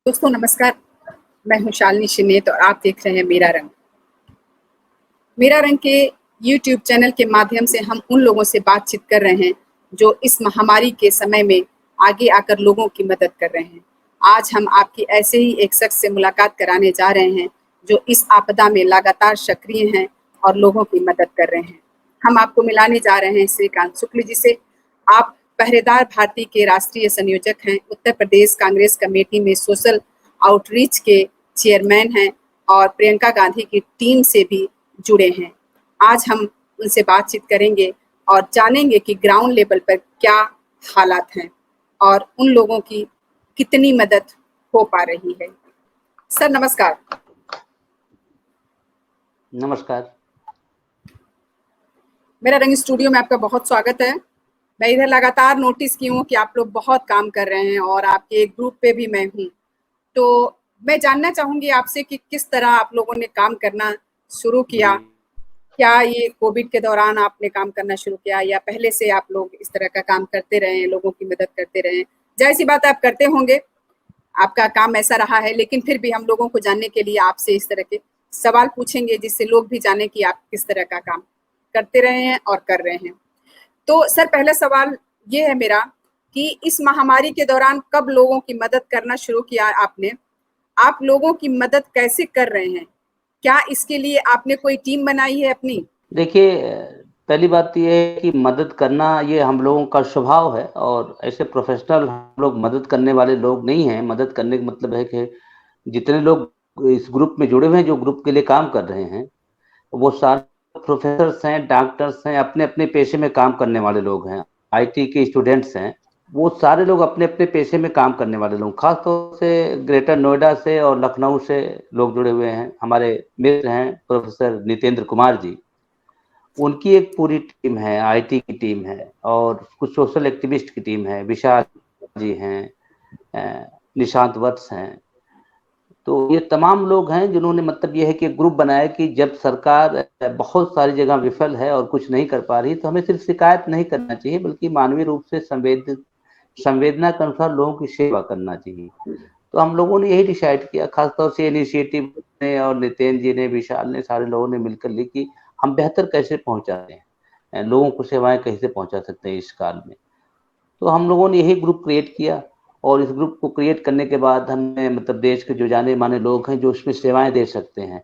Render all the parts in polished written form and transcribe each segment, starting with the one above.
दोस्तों नमस्कार, मैं हूं शालिनी शिनेत और आप देख रहे हैं मेरा रंग। मेरा रंग के YouTube चैनल के माध्यम से हम उन लोगों से बातचीत कर रहे हैं जो इस महामारी के समय में आगे आकर लोगों की मदद कर रहे हैं। आज हम आपकी ऐसे ही एक शख्स से मुलाकात कराने जा रहे हैं जो इस आपदा में लगातार सक्रिय हैं और लोगों की मदद कर रहे हैं। हम आपको मिलाने जा रहे हैं श्रीकांत शुक्ल जी से। आप पहरेदार भारती के राष्ट्रीय संयोजक हैं, उत्तर प्रदेश कांग्रेस कमेटी में सोशल आउटरीच के चेयरमैन हैं और प्रियंका गांधी की टीम से भी जुड़े हैं। आज हम उनसे बातचीत करेंगे और जानेंगे कि ग्राउंड लेवल पर क्या हालात हैं और उन लोगों की कितनी मदद हो पा रही है। सर नमस्कार। नमस्कार। मेरा रंग स्टूडियो में आपका बहुत स्वागत है। मैं इधर लगातार नोटिस की हूँ कि आप लोग बहुत काम कर रहे हैं और आपके एक ग्रुप पे भी मैं हूँ, तो मैं जानना चाहूंगी आपसे कि किस तरह आप लोगों ने काम करना शुरू किया। क्या ये कोविड के दौरान आपने काम करना शुरू किया या पहले से आप लोग इस तरह का काम करते रहे हैं, लोगों की मदद करते रहे हैं? जाहिर सी बात है आप करते होंगे, आपका काम ऐसा रहा है, लेकिन फिर भी हम लोगों को जानने के लिए आपसे इस तरह के सवाल पूछेंगे जिससे लोग भी जाने कि आप किस तरह का काम करते रहे हैं और कर रहे हैं। तो सर पहला सवाल ये है मेरा कि इस महामारी के दौरान कब लोगों की मदद करना शुरू किया आपने? आप लोगों की मदद कैसे कर रहे हैं? क्या इसके लिए आपने कोई टीम बनाई है अपनी? देखिए, पहली बात तो ये है कि मदद करना ये हम लोगों का स्वभाव है और ऐसे प्रोफेशनल हम लोग मदद करने वाले लोग नहीं हैं। मदद करने का मतलब है कि जितने लोग इस ग्रुप में जुड़े हुए हैं, जो ग्रुप के लिए काम कर रहे हैं, वो सारे प्रोफेसर्स हैं, डॉक्टर्स हैं, अपने-अपने पेशे में काम करने वाले लोग हैं, आईटी के स्टूडेंट्स हैं। वो सारे लोग अपने-अपने पेशे में काम करने वाले लोग, खास तौर से ग्रेटर नोएडा से और लखनऊ से लोग जुड़े हुए हैं। हमारे मित्र हैं प्रोफेसर नितेंद्र कुमार जी, उनकी एक पूरी टीम है, आईटी की टीम है और कुछ सोशल एक्टिविस्ट की टीम है, विशाल जी हैं, निशांत वत्स हैं। तो ये तमाम लोग हैं जिन्होंने मतलब ये है कि ग्रुप बनाया कि जब सरकार बहुत सारी जगह विफल है और कुछ नहीं कर पा रही, तो हमें सिर्फ शिकायत नहीं करना चाहिए बल्कि मानवीय रूप से संवेदना के अनुसार लोगों की सेवा करना चाहिए। तो हम लोगों ने यही डिसाइड किया, खासतौर से इनिशिएटिव ने और नितेन जी ने, विशाल ने, सारे लोगों ने मिलकर ली कि हम बेहतर कैसे पहुंचाते हैं, लोगों को सेवाएं कैसे पहुंचा सकते हैं इस काल में। तो हम लोगों ने यही ग्रुप क्रिएट किया और इस ग्रुप को क्रिएट करने के बाद हमने मतलब देश के जो जाने माने लोग हैं जो उसमें सेवाएं दे सकते हैं,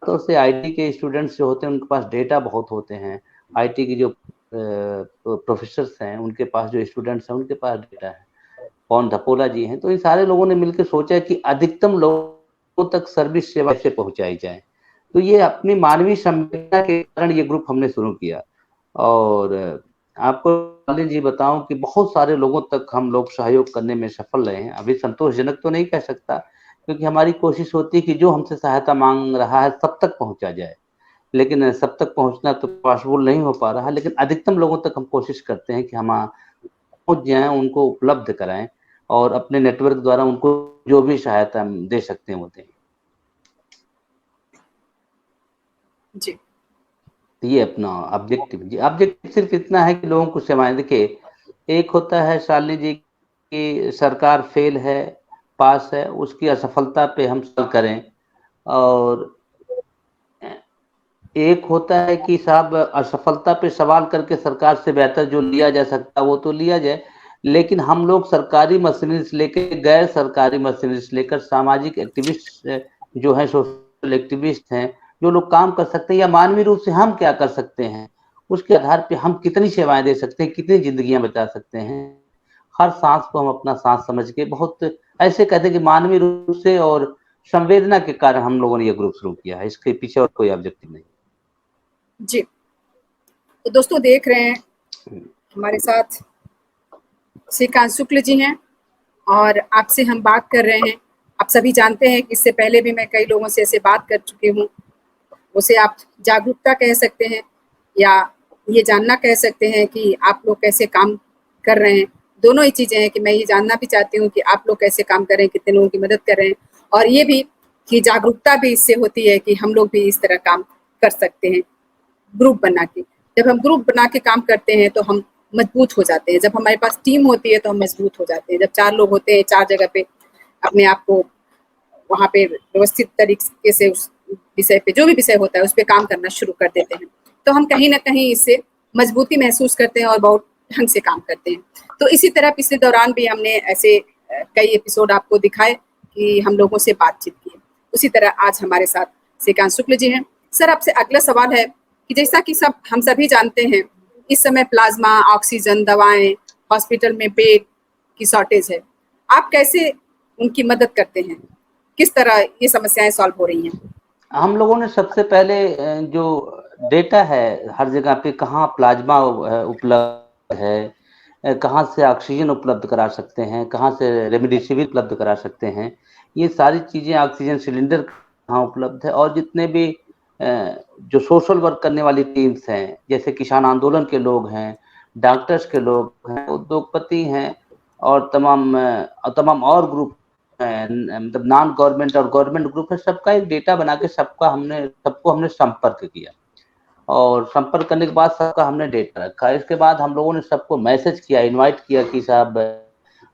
तो उससे आईटी के स्टूडेंट्स जो होते हैं उनके पास डेटा बहुत होते हैं, आईटी की जो प्रोफेसर्स हैं उनके पास, जो स्टूडेंट्स हैं उनके पास डेटा है, पवन धपोला जी हैं। तो इन सारे लोगों ने मिलकर सोचा कि अधिकतम लोगों तक सर्विस सेवा से पहुंचाई जाए। तो ये अपनी मानवीय संवेदना के कारण ये ग्रुप हमने शुरू किया और आपको शालिनी जी बताऊं कि बहुत सारे लोगों तक हम लोग सहयोग करने में सफल रहे हैं। अभी संतोषजनक तो नहीं कह सकता, क्योंकि हमारी कोशिश होती है कि जो हमसे सहायता मांग रहा है सब तक पहुंचा जाए, लेकिन सब तक पहुंचना तो पॉसिबल नहीं हो पा रहा, लेकिन अधिकतम लोगों तक हम कोशिश करते हैं कि हम पहुंच जाएं, उनको उपलब्ध कराएं और अपने नेटवर्क द्वारा उनको जो भी सहायता हम दे सकते हैं वो दें। जी। ये अपना ऑब्जेक्टिव सिर्फ इतना है कि लोगों को सेवाएं। देखिए, एक होता है शालिनी जी की सरकार फेल है, पास है, उसकी असफलता पे हम सवाल करें, और एक होता है कि साहब असफलता पे सवाल करके सरकार से बेहतर जो लिया जा सकता है वो तो लिया जाए, लेकिन हम लोग सरकारी मशीनरी से लेकर गैर सरकारी मशीनरी से लेकर सामाजिक एक्टिविस्ट जो है, सोशल एक्टिविस्ट हैं, जो लोग काम कर सकते हैं या मानवीय रूप से हम क्या कर सकते हैं, उसके आधार पे हम कितनी सेवाएं दे सकते हैं, कितनी जिंदगियां बचा सकते हैं। हर सांस को हम अपना सांस समझ के बहुत ऐसे कहते हैं कि मानवीय रूप से और संवेदना के कारण हम लोगों ने ये ग्रुप शुरू किया है। इसके पीछे और कोई ऑब्जेक्टिव नहीं। जी, तो दोस्तों देख रहे हैं हमारे साथ श्रीकांत शुक्ल जी हैं और आपसे हम बात कर रहे हैं। आप सभी जानते हैं कि इससे पहले भी मैं कई लोगों से ऐसे बात कर चुकी हूँ। उसे आप जागरूकता कह सकते हैं या ये जानना कह सकते हैं कि आप लोग कैसे काम कर रहे हैं। दोनों ही चीज़ें हैं कि मैं ये जानना भी चाहती हूँ कि आप लोग कैसे काम कर रहे हैं, कितने लोगों की मदद कर रहे हैं, और ये भी कि जागरूकता भी इससे होती है कि हम लोग भी इस तरह काम कर सकते हैं ग्रुप बना के। जब हम ग्रुप बना के काम करते हैं तो हम मजबूत हो जाते हैं। जब हमारे पास टीम होती है तो हम मजबूत हो जाते हैं। जब 4 लोग होते हैं 4 जगह पे अपने आप को वहाँ पे व्यवस्थित तरीके से उस विषय पे, जो भी विषय होता है उस पे काम करना शुरू कर देते हैं। तो हम कहीं ना कहीं इससे मजबूती महसूस करते हैं और बहुत ढंग से काम करते हैं। तो इसी तरह पिछले दौरान भी हमने ऐसे कई एपिसोड आपको दिखाए कि हम लोगों से बातचीत की। उसी तरह आज हमारे साथ श्रीकांत शुक्ल जी हैं। सर, आपसे अगला सवाल है कि जैसा कि हम सभी जानते हैं, इस समय प्लाज्मा, ऑक्सीजन, दवाएं, हॉस्पिटल में बेड की शॉर्टेज है। आप कैसे उनकी मदद करते हैं? किस तरह ये समस्याएं सॉल्व हो रही हैं? हम लोगों ने सबसे पहले जो डेटा है हर जगह पे, कहाँ प्लाज्मा उपलब्ध है, कहाँ से ऑक्सीजन उपलब्ध करा सकते हैं, कहाँ से रेमडेसिविर उपलब्ध करा सकते हैं, ये सारी चीज़ें, ऑक्सीजन सिलेंडर कहाँ उपलब्ध है, और जितने भी जो सोशल वर्क करने वाली टीम्स हैं, जैसे किसान आंदोलन के लोग हैं, डॉक्टर्स के लोग हैं, उद्योगपति हैं, और तमाम और ग्रुप मतलब नॉन गवर्नमेंट और गवर्नमेंट ग्रुप है, सबका एक डेटा बना के सबको हमने संपर्क किया, और संपर्क करने के बाद सबका हमने डेटा रखा। इसके बाद हम लोगों ने सबको मैसेज किया, इनवाइट किया कि साहब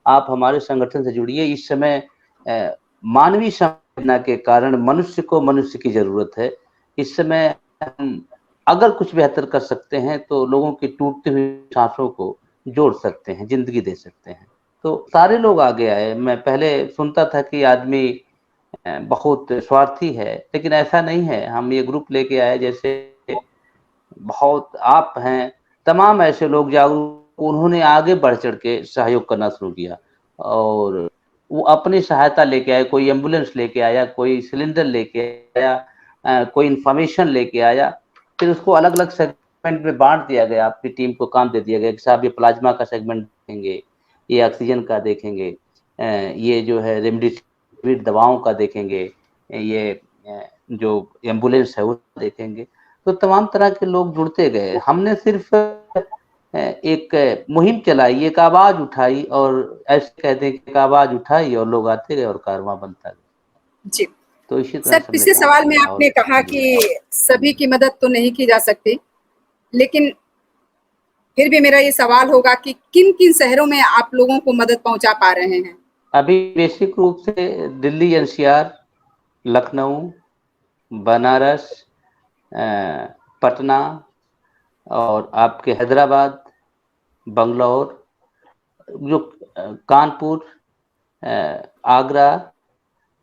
आप हमारे संगठन से जुड़िए। इस समय मानवीय संवेदना के कारण मनुष्य को मनुष्य की जरूरत है। इस समय हम अगर कुछ बेहतर कर सकते हैं तो लोगों की टूटती हुई सांसों को जोड़ सकते हैं, जिंदगी दे सकते हैं। तो सारे लोग आगे आए। मैं पहले सुनता था कि आदमी बहुत स्वार्थी है, लेकिन ऐसा नहीं है। हम ये ग्रुप लेके आए, जैसे बहुत आप हैं, तमाम ऐसे लोग जागरूक, उन्होंने आगे बढ़ चढ़ के सहयोग करना शुरू किया, और वो अपनी सहायता लेके आए। कोई एम्बुलेंस लेके आया, कोई सिलेंडर लेके आया, कोई इंफॉर्मेशन लेके आया। फिर उसको अलग अलग सेगमेंट में बांट दिया गया, आपकी टीम को काम दे दिया गया कि साहब ये प्लाज्मा का सेगमेंट देखेंगे, ये ऑक्सीजन का देखेंगे, ये जो है रेमडेसिविर दवाओं का देखेंगे, ये जो एम्बुलेंस है वो देखेंगे। तो तमाम तरह के लोग जुड़ते गए। हमने सिर्फ एक मुहिम चलाई, एक आवाज उठाई, और ऐसे कहते हैं कि एक आवाज उठाई और लोग आते गए और कारवां बनता गया। जी तो इसी तरह सर, से हमने पिछले काम सवाल में किया। आपने कहा कि सभी की मदद तो नहीं की जा सकती, लेकिन फिर भी मेरा ये सवाल होगा कि किन किन शहरों में आप लोगों को मदद पहुंचा पा रहे हैं? अभी बेसिक रूप से दिल्ली एनसीआर, लखनऊ, बनारस, पटना, और आपके हैदराबाद, बंगलौर, जो कानपुर, आगरा,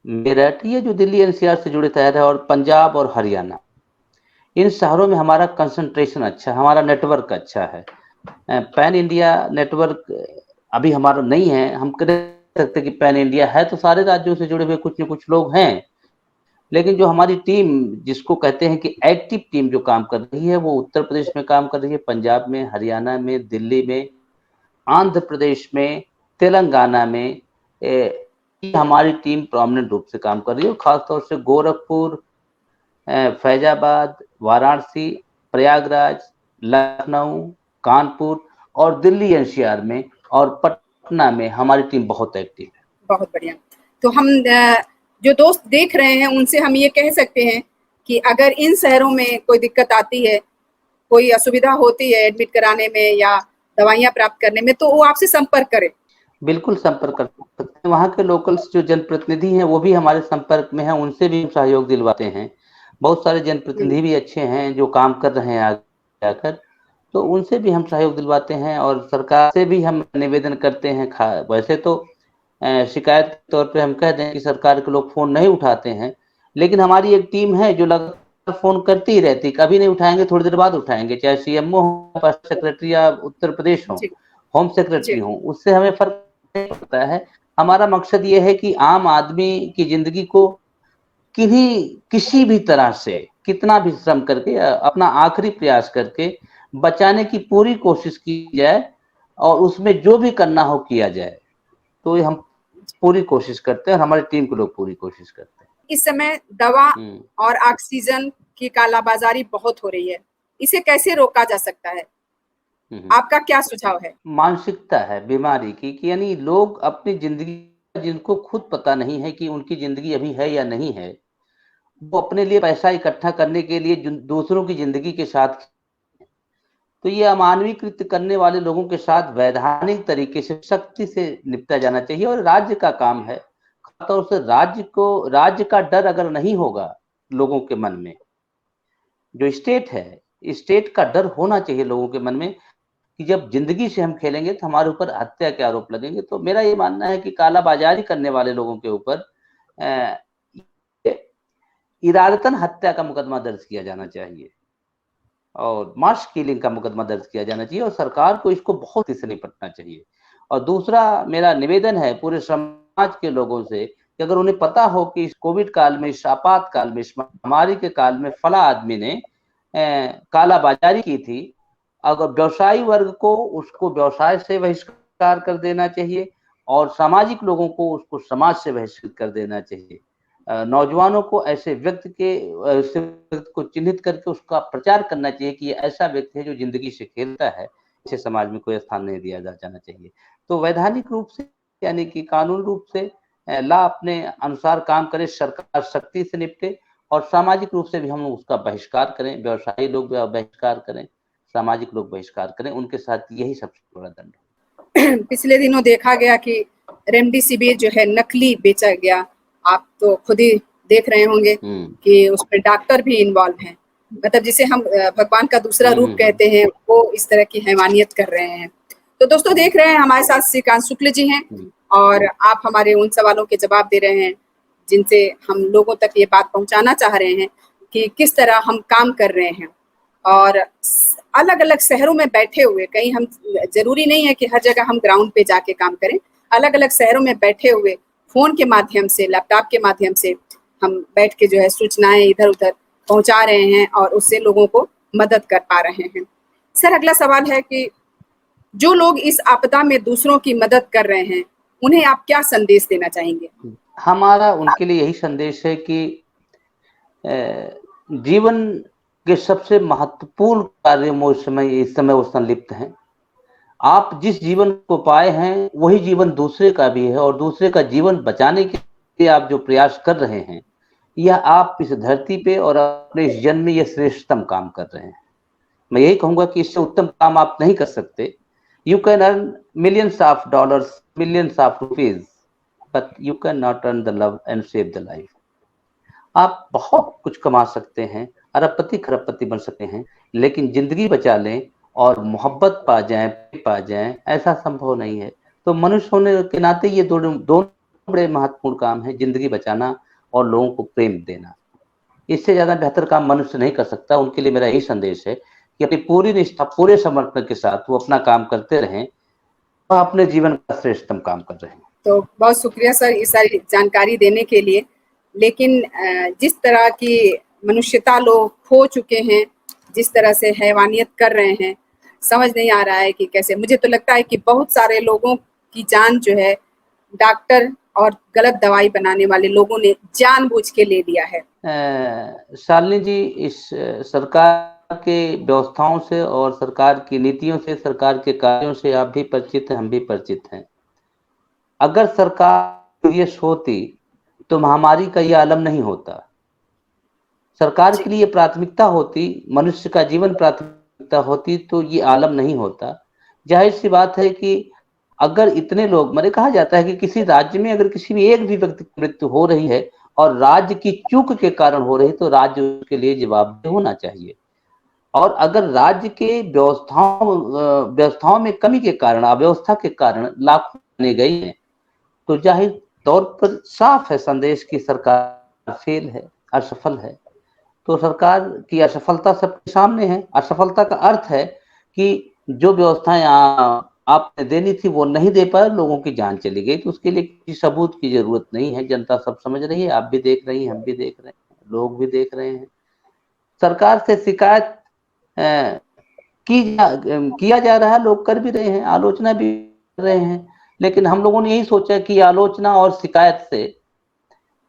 मेरठ, ये जो दिल्ली एनसीआर से जुड़े शहर है, और पंजाब और हरियाणा, इन शहरों में हमारा कंसंट्रेशन अच्छा है, हमारा नेटवर्क अच्छा है। पैन इंडिया नेटवर्क अभी हमारा नहीं है। हम कह सकते कि पैन इंडिया है, तो सारे राज्यों से जुड़े हुए कुछ न कुछ लोग हैं, लेकिन जो हमारी टीम, जिसको कहते हैं कि एक्टिव टीम जो काम कर रही है, वो उत्तर प्रदेश में काम कर रही है, पंजाब में, हरियाणा में, दिल्ली में, आंध्र प्रदेश में, तेलंगाना में। हमारी टीम प्रोमिनेंट रूप से काम कर रही है, और खासतौर से गोरखपुर, फैजाबाद, वाराणसी, प्रयागराज, लखनऊ, कानपुर और दिल्ली एनसीआर में और पटना में हमारी टीम बहुत एक्टिव है। बहुत बढ़िया। तो हम जो दोस्त देख रहे हैं उनसे हम ये कह सकते हैं कि अगर इन शहरों में कोई दिक्कत आती है, कोई असुविधा होती है एडमिट कराने में या दवाइयाँ प्राप्त करने में, तो वो आपसे संपर्क करें। बिल्कुल संपर्क कर सकते हैं। वहाँ के लोकल्स जो जनप्रतिनिधि हैं वो भी हमारे संपर्क में हैं, उनसे भी हम सहयोग दिलवाते हैं। बहुत सारे जनप्रतिनिधि भी अच्छे हैं जो काम कर रहे हैं आगे आकर, तो उनसे भी हम सहयोग दिलवाते हैं, और सरकार से भी हम निवेदन करते हैं। वैसे तो शिकायत के तौर पे हम कह दें कि सरकार के लोग फोन नहीं उठाते हैं, लेकिन हमारी एक टीम है जो लगातार फोन करती ही रहती। कभी नहीं उठाएंगे, थोड़ी देर बाद उठाएंगे, चाहे सीएमओ हो, सेक्रेटरी या उत्तर प्रदेश हो, होम सेक्रेटरी हो, उससे हमें फर्क नहीं पड़ता है। हमारा मकसद ये है कि आम आदमी की जिंदगी को किसी भी तरह से, कितना भी श्रम करके, अपना आखिरी प्रयास करके बचाने की पूरी कोशिश की जाए, और उसमें जो भी करना हो किया जाए। तो ये हम पूरी कोशिश करते हैं, और हमारी टीम के लोग पूरी कोशिश करते हैं। इस समय दवा और ऑक्सीजन की कालाबाजारी बहुत हो रही है, इसे कैसे रोका जा सकता है? आपका क्या सुझाव है? मानसिकता है बीमारी की, कि यानी लोग अपनी जिंदगी, जिनको खुद पता नहीं है कि उनकी जिंदगी अभी है या नहीं है, वो अपने लिए पैसा इकट्ठा करने के लिए दूसरों की जिंदगी के साथ। तो ये अमानवीय कृत्य करने वाले लोगों के साथ वैधानिक तरीके से, सख्ती से निपटा जाना चाहिए, और राज्य का काम है, तौर से राज्य का डर अगर नहीं होगा लोगों के मन में, जो स्टेट है, स्टेट का डर होना चाहिए लोगों के मन में कि जब जिंदगी से हम खेलेंगे तो हमारे ऊपर हत्या के आरोप लगेंगे। तो मेरा ये मानना है कि कालाबाजारी करने वाले लोगों के ऊपर इरादतन हत्या का मुकदमा दर्ज किया जाना चाहिए और मास किलिंग का मुकदमा दर्ज किया जाना चाहिए और सरकार को इसको बहुत से निपटना चाहिए। और दूसरा मेरा निवेदन है पूरे समाज के लोगों से कि अगर उन्हें पता हो कि इस कोविड काल में, इस आपातकाल में, इस महामारी के काल में फला आदमी ने कालाबाजारी की थी, अगर व्यवसायी वर्ग को उसको व्यवसाय से बहिष्कार कर देना चाहिए और सामाजिक लोगों को उसको समाज से बहिष्कृत कर देना चाहिए। नौजवानों को ऐसे व्यक्ति को चिन्हित करके उसका प्रचार करना चाहिए कि ये ऐसा व्यक्ति है जो जिंदगी से खेलता है, इसे समाज में कोई स्थान नहीं दिया जाना चाहिए। तो वैधानिक रूप से यानी कि कानून रूप से ला अपने अनुसार काम करे, सरकार सख्ती से निपटे और सामाजिक रूप से भी हम उसका बहिष्कार करें, व्यवसायी लोग बहिष्कार करें, सामाजिक लोग बहिष्कार करें, उनके साथ यही सबसे बड़ा दंड है। पिछले दिनों देखा गया कि रेमडेसिविर जो है नकली बेचा गया, आप तो खुद ही देख रहे होंगे कि उसमें डॉक्टर भी इन्वॉल्व हैं, मतलब जिसे हम भगवान का दूसरा रूप कहते हैं, वो इस तरह की हैवानियत कर रहे हैं। तो दोस्तों देख रहे हैं हमारे साथ श्रीकांत शुक्ल जी हैं और आप हमारे उन सवालों के जवाब दे रहे हैं जिनसे हम लोगों तक ये बात पहुंचाना चाह रहे हैं कि किस तरह हम काम कर रहे हैं। और अलग अलग शहरों में बैठे हुए, कहीं हम जरूरी नहीं है कि हर जगह हम ग्राउंड पे जाके काम करें, अलग अलग शहरों में बैठे हुए फोन के माध्यम से, लैपटॉप के माध्यम से हम बैठ के जो है सूचनाएं इधर उधर पहुंचा रहे हैं और उससे लोगों को मदद कर पा रहे हैं। सर अगला सवाल है कि जो लोग इस आपदा में दूसरों की मदद कर रहे हैं उन्हें आप क्या संदेश देना चाहेंगे? हमारा उनके लिए यही संदेश है कि जीवन के सबसे महत्वपूर्ण कार्यों में इस समय वो संलिप्त हैं। आप जिस जीवन को पाए हैं वही जीवन दूसरे का भी है और दूसरे का जीवन बचाने के लिए आप जो प्रयास कर रहे हैं, यह आप इस धरती पे और अपने इस जन्म में यह श्रेष्ठतम काम कर रहे हैं। मैं यही कहूंगा कि इससे उत्तम काम आप नहीं कर सकते। You can earn millions of dollars, millions of rupees, but you can not earn the love and save the life. आप बहुत कुछ कमा सकते हैं, अरबपति खरबपति बन सकते हैं, लेकिन जिंदगी बचा लें और मोहब्बत पा जाएं, ऐसा संभव नहीं है। तो मनुष्य होने के नाते ये दोनों बड़े महत्वपूर्ण काम है, जिंदगी बचाना और लोगों को प्रेम देना। इससे ज्यादा बेहतर काम मनुष्य नहीं कर सकता। उनके लिए मेरा यही संदेश है कि अपनी पूरी निष्ठा, पूरे समर्पण के साथ वो अपना काम करते रहें, वह अपने जीवन का श्रेष्ठतम काम कर रहे हैं। तो बहुत शुक्रिया सर इस सारी जानकारी देने के लिए। लेकिन जिस तरह की मनुष्यता लोग खो चुके हैं, जिस तरह से हैवानियत कर रहे हैं, समझ नहीं आ रहा है कि कैसे। मुझे तो लगता है कि बहुत सारे लोगों की जान जो है डॉक्टर और गलत दवाई बनाने वाले लोगों ने जानबूझ के ले लिया है। शालिनी जी, इस सरकार के व्यवस्थाओं से और सरकार की नीतियों से, सरकार के कार्यों से आप भी परिचित हैं, हम भी परिचित हैं। अगर सरकार सीरियस होती तो महामारी का यह आलम नहीं होता। सरकार के लिए प्राथमिकता होती, मनुष्य का जीवन प्राथमिकता होती, तो ये आलम नहीं होता। जाहिर सी बात है कि अगर इतने लोग, मैंने कहा जाता है कि किसी राज्य में अगर किसी भी एक भी व्यक्ति की मृत्यु हो रही है और राज्य की चूक के कारण हो रही, तो राज्य उसके लिए जवाबदेह होना चाहिए। और अगर राज्य के व्यवस्थाओं में कमी के कारण, अव्यवस्था के कारण लाखों जाने गई हैं, तो जाहिर तौर पर साफ है संदेश की सरकार फेल है, असफल है। तो सरकार की असफलता सबके सामने है। असफलता का अर्थ है कि जो व्यवस्थाएं आपने देनी थी वो नहीं दे पाए, लोगों की जान चली गई। तो उसके लिए किसी सबूत की जरूरत नहीं है। जनता सब समझ रही है, आप भी देख रही हैं, हम भी देख रहे हैं, लोग भी देख रहे हैं। सरकार से शिकायत किया जा रहा है, लोग कर भी रहे हैं, आलोचना भी कर रहे हैं। लेकिन हम लोगों ने यही सोचा कि आलोचना और शिकायत से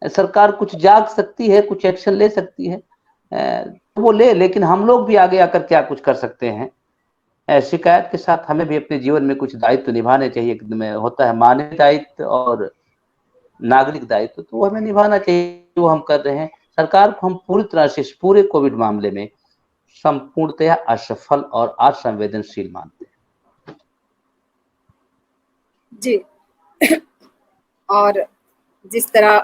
सरकार कुछ जाग सकती है, कुछ एक्शन ले सकती है, तो वो ले। लेकिन हम लोग भी आगे आकर क्या कुछ कर सकते हैं? शिकायत के साथ हमें भी अपने जीवन में कुछ दायित्व निभाने चाहिए। होता है मानवीय दायित्व और नागरिक दायित्व, तो वो हमें निभाना चाहिए, वो हम कर रहे हैं। सरकार को हम पूरी तरह से इस पूरे कोविड मामले में संपूर्णतया असफल और असंवेदनशील मानते हैं। जी और जिस तरह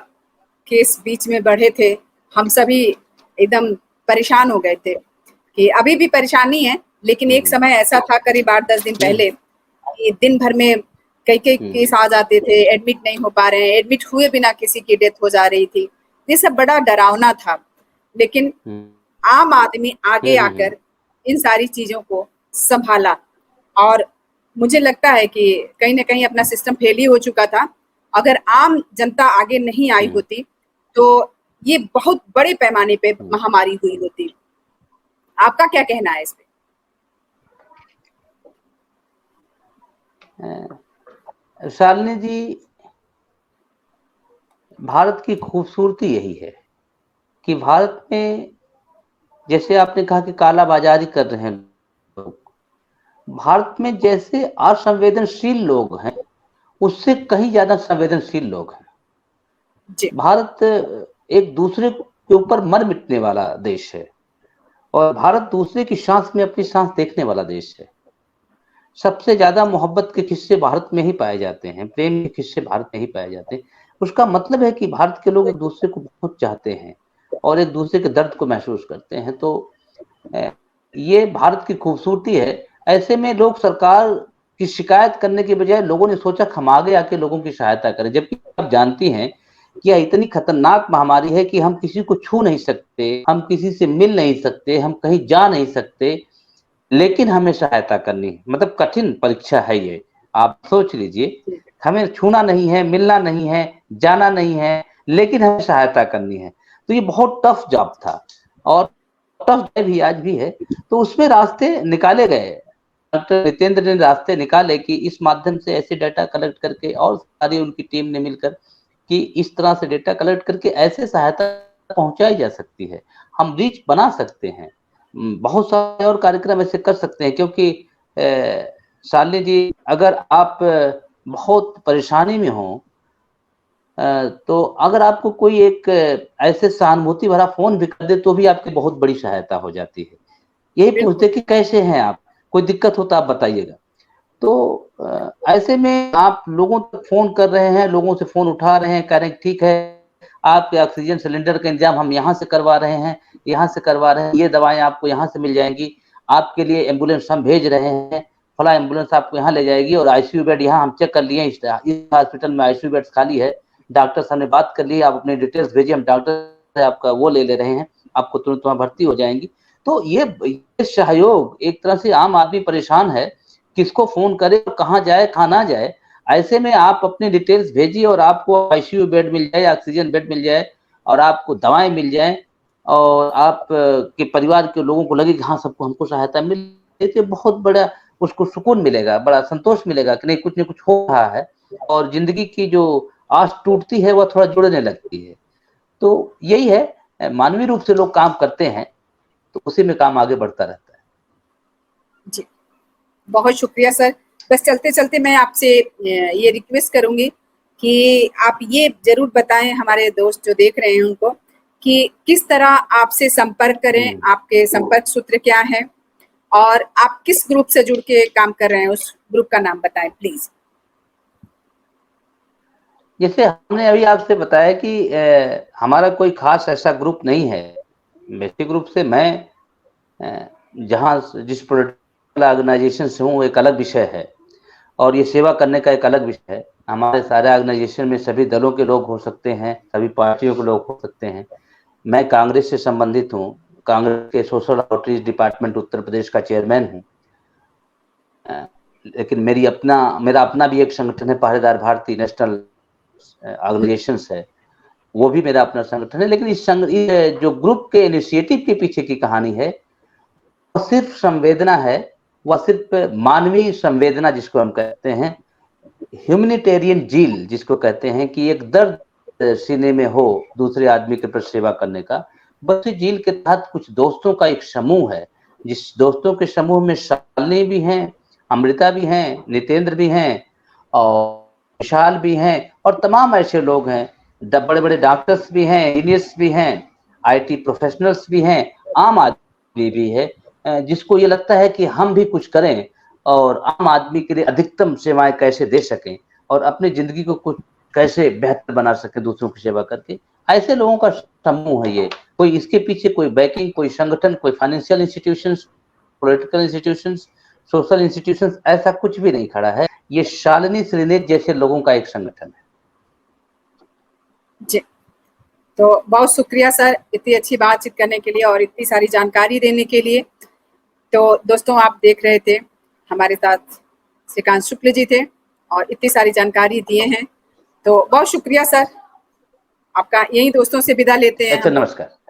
केस बीच में बढ़े थे, हम सभी एकदम परेशान हो गए थे कि अभी भी परेशानी है, लेकिन एक समय ऐसा था करीब 8-10 दिन पहले कि दिन भर में कई-कई केस आ जाते थे, एडमिट नहीं हो पा रहे हैं, एडमिट हुए बिना किसी की डेथ हो जा रही थी। ये सब बड़ा डरावना था, लेकिन आम आदमी आगे आकर इन सारी चीज़ों को सँभाला और मुझे लगता है कि कहीं न कहीं अपना सिस्टम फेल ही हो चुका था। अगर आम जनता आगे नहीं आई होती, तो ये बहुत बड़े पैमाने पे महामारी हुई होती। आपका क्या कहना है इस पे? शालिनी जी, भारत की खूबसूरती यही है कि भारत में जैसे आपने कहा कि काला बाजारी कर रहे हैं लोग, भारत में जैसे असंवेदनशील लोग हैं उससे कहीं ज्यादा संवेदनशील लोग हैं। भारत एक दूसरे के ऊपर मर मिटने वाला देश है और भारत दूसरे की सांस में अपनी सांस देखने वाला देश है। सबसे ज्यादा मोहब्बत के किस्से भारत में ही पाए जाते हैं, प्रेम के किस्से भारत में ही पाए जाते हैं। उसका मतलब है कि भारत के लोग एक दूसरे को बहुत चाहते हैं और एक दूसरे के दर्द को महसूस करते हैं। तो ये भारत की खूबसूरती है। ऐसे में लोग सरकार की शिकायत करने के बजाय लोगों ने सोचा हम आगे आके लोगों की सहायता करें, जबकि आप जानती हैं कि यह इतनी खतरनाक महामारी है कि हम किसी को छू नहीं सकते, हम किसी से मिल नहीं सकते, हम कहीं जा नहीं सकते, लेकिन हमें सहायता करनी है। मतलब कठिन परीक्षा है ये, आप सोच लीजिए। हमें छूना नहीं है, मिलना नहीं है, जाना नहीं है, लेकिन हमें सहायता करनी है। तो ये बहुत टफ जॉब था और टफ भी आज भी है। तो उसमें रास्ते निकाले गए। डॉक्टर नितेंद्र ने रास्ते निकाले कि इस माध्यम से ऐसे डाटा कलेक्ट करके और सारी उनकी टीम ने मिलकर कि इस तरह से डाटा कलेक्ट करके ऐसे सहायता पहुंचाई जा सकती है, हम रीच बना सकते हैं। बहुत सारे और कार्यक्रम ऐसे कर सकते हैं, क्योंकि शालिनी जी, अगर आप बहुत परेशानी में हो तो अगर आपको कोई एक ऐसे सहानुभूति भरा फोन भी कर दे तो भी आपकी बहुत बड़ी सहायता हो जाती है। यही पूछते कि कैसे हैं आप, कोई दिक्कत हो तो आप बताइएगा। तो ऐसे में आप लोगों तक फोन कर रहे हैं, लोगों से फोन उठा रहे हैं, कह रहे हैं ठीक है आपके ऑक्सीजन सिलेंडर का इंतजाम हम यहाँ से करवा रहे हैं, यहाँ से करवा रहे हैं, ये दवाएं आपको यहाँ से मिल जाएंगी, आपके लिए एम्बुलेंस हम भेज रहे हैं, फला एम्बुलेंस आपको यहाँ ले जाएगी, और आईसीयू बेड यहाँ हम चेक कर लिए, इस हॉस्पिटल में आईसीयू बेड खाली है, डॉक्टर साहब ने बात कर ली, आप अपने डिटेल्स भेजिए, हम डॉक्टर से आपका वो ले रहे हैं, आपको तुरंत वहाँ भर्ती हो जाएंगी। तो ये सहयोग, एक तरह से आम आदमी परेशान है, किसको फोन करे, कहाँ जाए कहाँ ना जाए। ऐसे में आप अपनी डिटेल्स भेजिए और आपको आईसीयू बेड मिल जाए, ऑक्सीजन बेड मिल जाए, और आपको दवाएं मिल जाए, और आप के परिवार के लोगों को लगे कि हाँ सबको हमको सहायता मिल रही है, बहुत बड़ा उसको सुकून मिलेगा, बड़ा संतोष मिलेगा कि नहीं कुछ न कुछ हो रहा है, और जिंदगी की जो आस टूटती है वह थोड़ा जुड़ने लगती है। तो यही है, मानवीय रूप से लोग काम करते हैं तो उसी में काम आगे बढ़ता रहता है। जी, बहुत शुक्रिया सर। बस चलते चलते मैं आपसे ये रिक्वेस्ट करूंगी कि आप ये जरूर बताएं हमारे दोस्त जो देख रहे हैं उनको कि किस तरह आपसे संपर्क करें, आपके संपर्क सूत्र क्या है और आप किस ग्रुप से जुड़ के काम कर रहे हैं, उस ग्रुप का नाम बताएं प्लीज। जैसे हमने अभी आपसे बताया कि हमारा कोई खास ऐसा ग्रुप नहीं है। बेसिक ग्रुप से मैं जहाँ जिस पोलिटिकल ऑर्गेनाइजेशन से हूँ एक अलग विषय है, और ये सेवा करने का एक अलग विषय है। हमारे सारे ऑर्गेनाइजेशन में सभी दलों के लोग हो सकते हैं, सभी पार्टियों के लोग हो सकते हैं। मैं कांग्रेस से संबंधित हूँ, कांग्रेस के social outreach department Uttar Pradesh का चेयरमैन हूँ। लेकिन मेरा अपना भी एक संगठन है, पहरेदार भारती नेशनल ऑर्गेनाइजेशन है, वो भी मेरा अपना संगठन है। लेकिन इस जो ग्रुप के इनिशिएटिव के पीछे की कहानी है वो सिर्फ संवेदना है, वह सिर्फ मानवीय संवेदना जिसको हम कहते हैं, ह्यूमैनिटेरियन जील जिसको कहते हैं, कि एक दर्द सीने में हो दूसरे आदमी के प्रति सेवा करने का। बस इस जील के तहत कुछ दोस्तों का एक समूह है, जिस दोस्तों के समूह में शालिनी भी हैं, अमृता भी हैं, नितेंद्र भी हैं, और विशाल भी हैं, और तमाम ऐसे लोग हैं, बड़े बड़े डॉक्टर्स भी हैं, इंजीनियर्स भी हैं, आईटी प्रोफेशनल्स भी हैं, आम आदमी भी है, जिसको ये लगता है कि हम भी कुछ करें और आम आदमी के लिए अधिकतम सेवाएं कैसे दे सकें और अपनी जिंदगी को कुछ कैसे बेहतर बना सके दूसरों की सेवा करके। ऐसे लोगों का समूह है ये। कोई इसके पीछे कोई बैकिंग, कोई संगठन, कोई financial institutions, political institutions, social institutions, ऐसा कुछ भी नहीं खड़ा है। ये शालिनी श्रीनेत जैसे लोगों का एक संगठन है। जी, तो बहुत शुक्रिया सर इतनी अच्छी बातचीत करने के लिए और इतनी सारी जानकारी देने के लिए। तो दोस्तों, आप देख रहे थे हमारे साथ श्रीकांत शुक्ल जी थे और इतनी सारी जानकारी दिए हैं। तो बहुत शुक्रिया सर, आपका। यही दोस्तों से विदा लेते हैं अच्छा, हम लोग। नमस्कार।